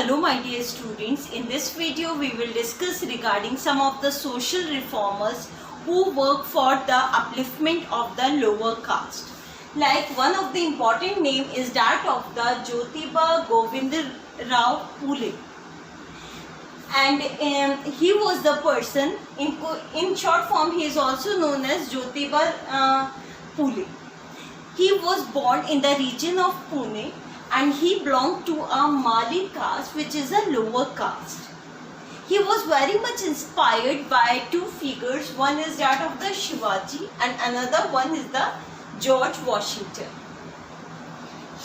Hello my dear students, in this video we will discuss regarding some of the social reformers who work for the upliftment of the lower caste. Like one of the important name is that of the Jyotiba Govindarao Phule. And he was the person, in short form he is also known as Jyotiba Phule. He was born in the region of Pune and he belonged to a Mali caste, which is a lower caste. He was very much inspired by two figures. One is that of the Shivaji and another one is the George Washington.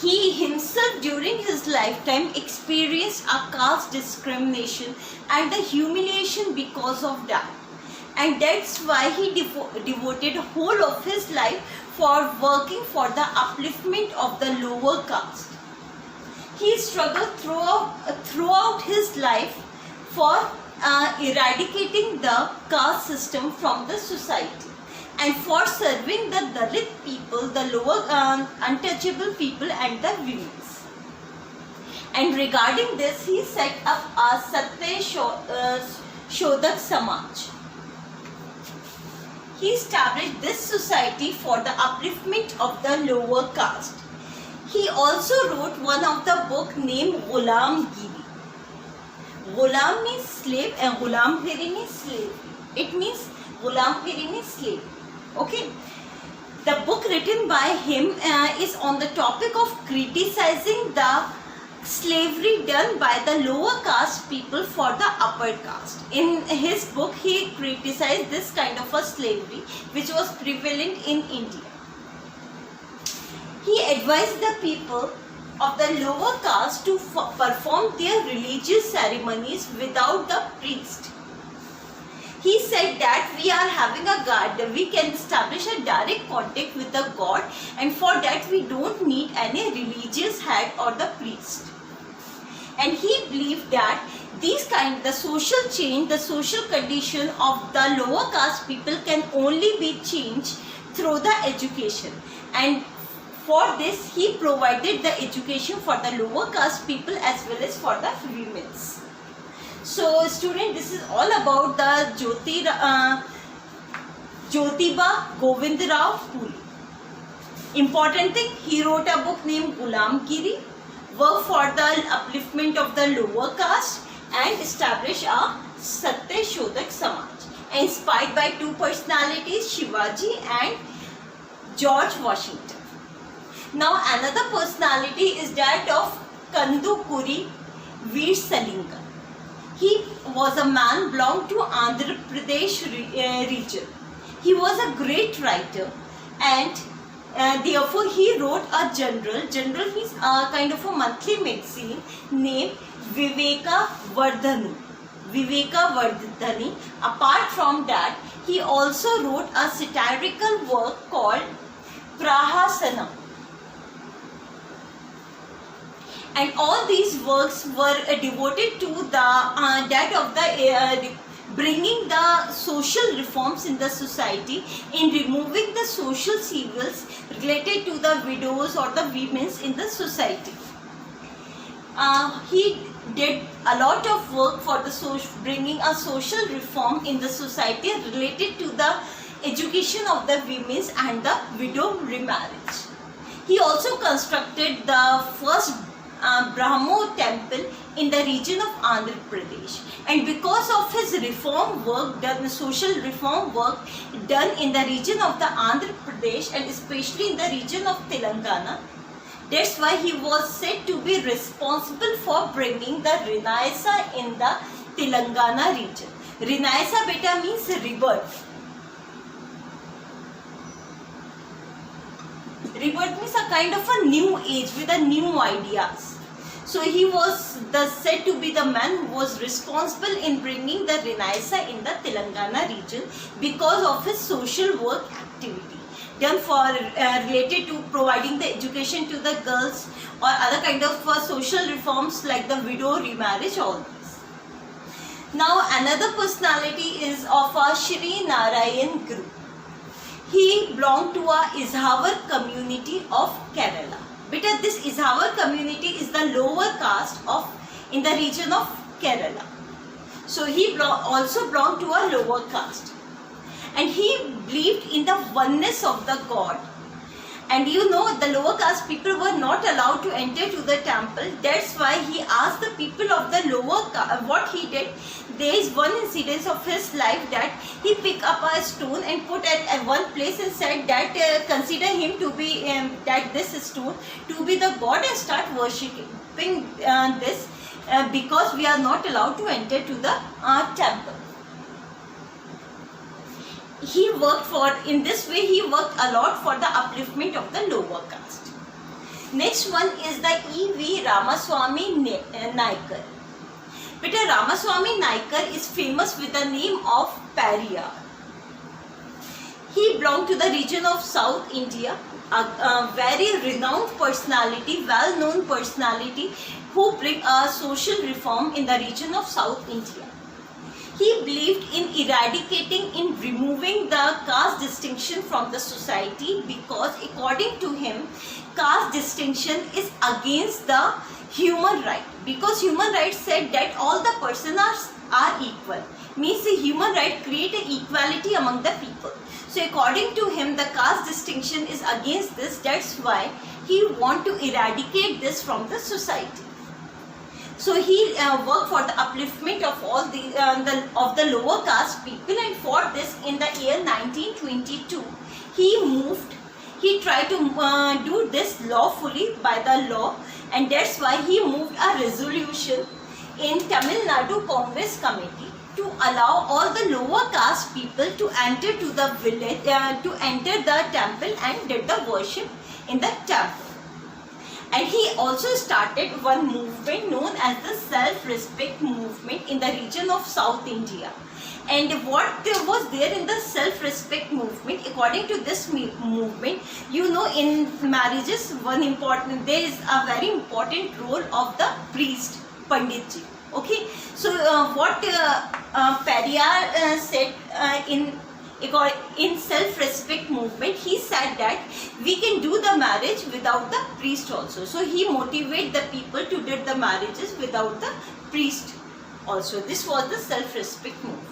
He himself during his lifetime experienced a caste discrimination and the humiliation because of that. And that's why he devoted whole of his life for working for the upliftment of the lower caste. He struggled throughout his life for eradicating the caste system from the society and for serving the Dalit people, the lower untouchable people and the women. And regarding this, he set up a Satya Shodhak Samaj. He established this society for the upliftment of the lower caste. He also wrote one of the book named Ghulamgiri. Ghulam means slave and Ghulamgiri means slave. It means Ghulamgiri means slave. Okay. The book written by him is on the topic of criticizing the slavery done by the lower caste people for the upper caste. In his book, he criticized this kind of a slavery which was prevalent in India. He advised the people of the lower caste to perform their religious ceremonies without the priest. He said that we are having a God, we can establish a direct contact with the God, and for that we don't need any religious head or the priest. And he believed that the social change, the social condition of the lower caste people can only be changed through the education. And for this, he provided the education for the lower caste people as well as for the women. So, student, this is all about the Jyotiba Govindarao Phule. Important thing, he wrote a book named Ghulamgiri, worked for the upliftment of the lower caste and established a Satya Shodhak Samaj. Inspired by two personalities, Shivaji and George Washington. Now another personality is that of Kandukuri Veer Salingar. He was a man belonged to Andhra Pradesh region. He was a great writer and therefore he wrote a journal. Journal means a kind of a monthly magazine named Viveka Vardhani. Viveka Vardhani. Apart from that, he also wrote a satirical work called Prahasana. And all these works were devoted to bringing the social reforms in the society, in removing the social evils related to the widows or the women in the society. He did a lot of work for bringing a social reform in the society related to the education of the women and the widow remarriage. He also constructed the first Brahmo temple in the region of Andhra Pradesh, and because of his reform work done, social reform work done in the region of the Andhra Pradesh and especially in the region of Telangana, that's why he was said to be responsible for bringing the Renaissance in the Telangana region. Renaissance beta means rebirth. Rebirth means a kind of a new age with a new ideas. So he was said to be the man who was responsible in bringing the Renaissance in the Telangana region because of his social work activity done for related to providing the education to the girls or other kind of social reforms like the widow remarriage, all these. Now another personality is of a Shri Narayan Guru. He belonged to a Izhavar community of Kerala. Because this Izhavar community is the lower caste of in the region of Kerala. So he also belonged to a lower caste, and he believed in the oneness of the God. And you know, the lower caste people were not allowed to enter to the temple. That's why he asked the people of the lower caste. What he did, there is one incident of his life that he picked up a stone and put at one place and said that consider him to be that this stone to be the God, and start worshipping this because we are not allowed to enter to the temple. In this way he worked a lot for the upliftment of the lower caste. Next one is the E.V. Ramaswamy Naikar. Peter Ramaswamy Naikar is famous with the name of Periyar. He belonged to the region of South India, a very renowned personality, well-known personality who bring a social reform in the region of South India. He believed in removing the caste distinction from the society, because according to him, caste distinction is against the human right, because human rights said that all the persons are equal. Means the human right create an equality among the people. So according to him, the caste distinction is against this. That's why he want to eradicate this from the society. So he worked for the upliftment of all the lower caste people, and for this, in the year 1922, he tried to do this lawfully by the law, and that's why he moved a resolution in Tamil Nadu Congress Committee to allow all the lower caste people to enter to the village, to enter the temple and did the worship in the temple. And he also started one movement known as the self-respect movement in the region of South India. And what was there in the self-respect movement? According to this movement, you know, in marriages, there is a very important role of the priest, Panditji. Okay, so what Periyar said in self-respect movement, he said that we can do the marriage without the priest also. So he motivated the people to do the marriages without the priest also. This was the self-respect movement.